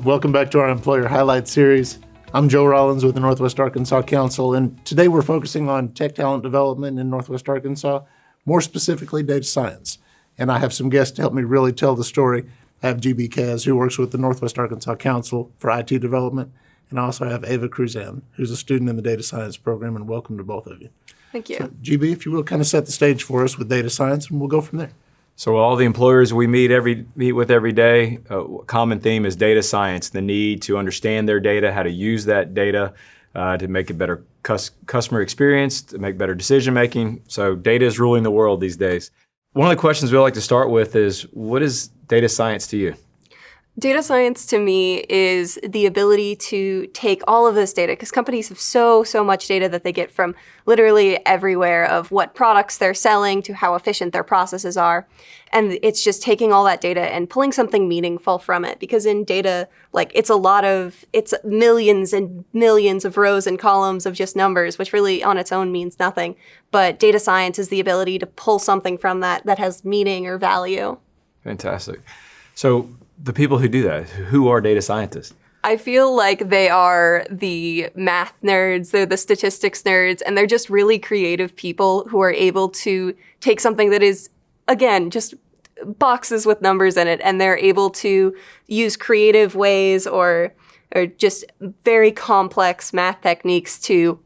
Welcome back to our Employer Highlight Series. I'm Joe Rollins with the Northwest Arkansas Council, and today we're focusing on tech talent development in Northwest Arkansas, more specifically data science. And I have some guests to help me really tell the story. I have GB Cazes, who works with the Northwest Arkansas Council for IT development, and I also have Ava Cruzan, who's a student in the data science program, and welcome to both of you. Thank you. So, GB, if you will, kind of set the stage for us with data science, and we'll go from there. So all the employers we meet with every day, common theme is data science, the need to understand their data, how to use that data to make a better customer experience, to make better decision making. So data is ruling the world these days. One of the questions we like to start with is, what is data science to you? Data science to me is the ability to take all of this data, because companies have so much data that they get from literally everywhere, of what products they're selling to how efficient their processes are. And it's just taking all that data and pulling something meaningful from it. Because in data, it's millions and millions of rows and columns of just numbers, which really on its own means nothing. But data science is the ability to pull something from that has meaning or value. Fantastic. So the people who do that, who are data scientists? I feel like they are the math nerds, they're the statistics nerds, and they're just really creative people who are able to take something that is, again, just boxes with numbers in it, and they're able to use creative ways or just very complex math techniques to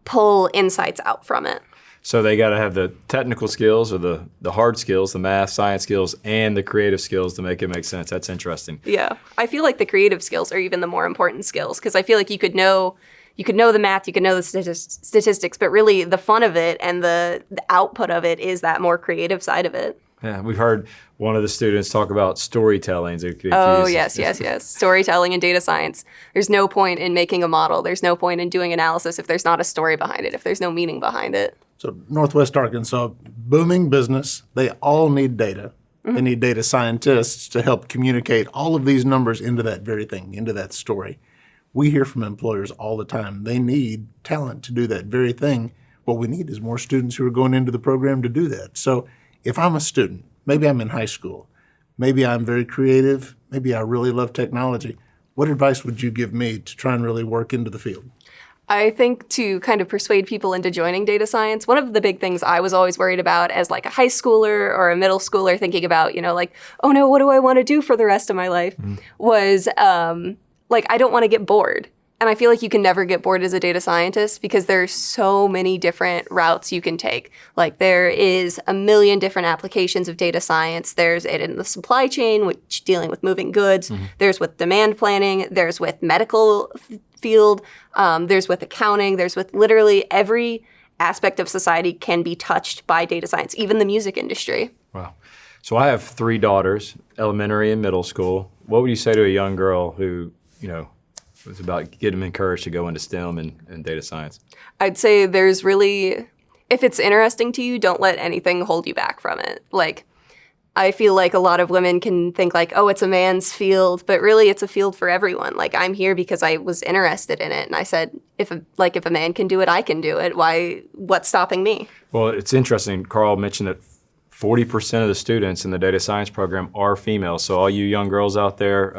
pull insights out from it. So they got to have the technical skills, or the hard skills, the math, science skills, and the creative skills to make it make sense. That's interesting. Yeah. I feel like the creative skills are even the more important skills, because I feel like you could know the math, you could know the statistics, but really the fun of it and the output of it is that more creative side of it. Yeah, we've heard one of the students talk about storytelling. Oh, yes. Storytelling and data science. There's no point in making a model. There's no point in doing analysis if there's not a story behind it, if there's no meaning behind it. So Northwest Arkansas, booming business, they all need data. Mm-hmm. They need data scientists to help communicate all of these numbers into that very thing, into that story. We hear from employers all the time. They need talent to do that very thing. What we need is more students who are going into the program to do that. So if I'm a student, maybe I'm in high school, maybe I'm very creative, maybe I really love technology, what advice would you give me to try and really work into the field? I think to kind of persuade people into joining data science, one of the big things I was always worried about as a high schooler or a middle schooler, thinking about, oh no, what do I want to do for the rest of my life, was I don't want to get bored. And I feel like you can never get bored as a data scientist, because there's so many different routes you can take. There is a million different applications of data science. There's it in the supply chain, which dealing with moving goods. Mm-hmm. There's with demand planning. There's with medical field. There's with accounting. There's with literally every aspect of society can be touched by data science, even the music industry. Wow. So I have 3 daughters, elementary and middle school. What would you say to a young girl who, was about getting them encouraged to go into STEM and data science? I'd say there's really, if it's interesting to you, don't let anything hold you back from it. I feel like a lot of women can think oh, it's a man's field, but really it's a field for everyone. I'm here because I was interested in it. And I said, if a man can do it, I can do it. What's stopping me? Well, it's interesting. Carl mentioned that 40% of the students in the data science program are female. So all you young girls out there,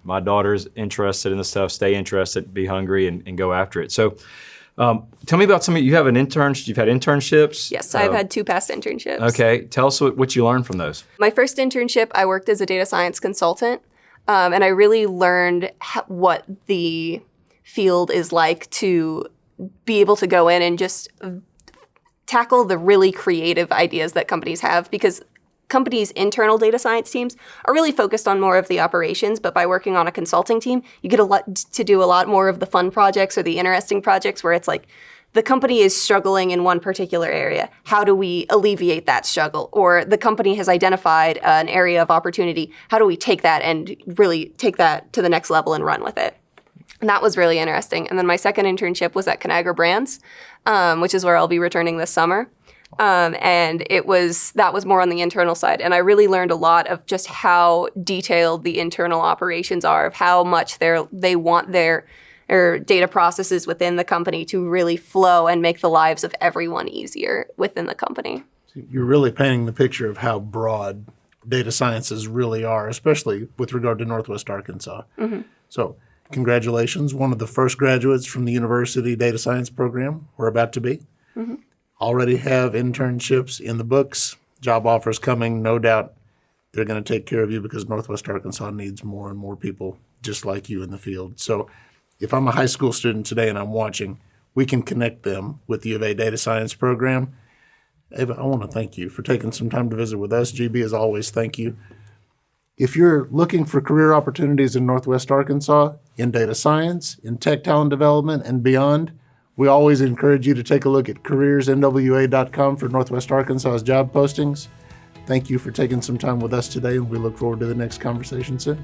my daughter's interested in this stuff, stay interested, be hungry, and go after it. So tell me about you've had internships? Yes, I've had 2 past internships. Okay, tell us what you learned from those. My first internship, I worked as a data science consultant, and I really learned what the field is like to be able to go in and just tackle the really creative ideas that companies have, because companies' internal data science teams are really focused on more of the operations, but by working on a consulting team, you get to do a lot more of the fun projects or the interesting projects where it's the company is struggling in one particular area. How do we alleviate that struggle? Or the company has identified an area of opportunity. How do we take that and really take that to the next level and run with it? And that was really interesting. And then my second internship was at Conagra Brands, which is where I'll be returning this summer. And that was more on the internal side. And I really learned a lot of just how detailed the internal operations are, of how much they want their data processes within the company to really flow and make the lives of everyone easier within the company. You're really painting the picture of how broad data sciences really are, especially with regard to Northwest Arkansas. So congratulations, one of the first graduates from the university data science program we're about to be. Already have internships in the books, job offers coming, no doubt they're going to take care of you because Northwest Arkansas needs more and more people just like you in the field. So if I'm a high school student today and I'm watching, we can connect them with the U of A data science program. Ava, I want to thank you for taking some time to visit with us. GB, as always, thank you. If you're looking for career opportunities in Northwest Arkansas, in data science, in tech talent development, and beyond, we always encourage you to take a look at CareersNWA.com for Northwest Arkansas's job postings. Thank you for taking some time with us today, and we look forward to the next conversation soon.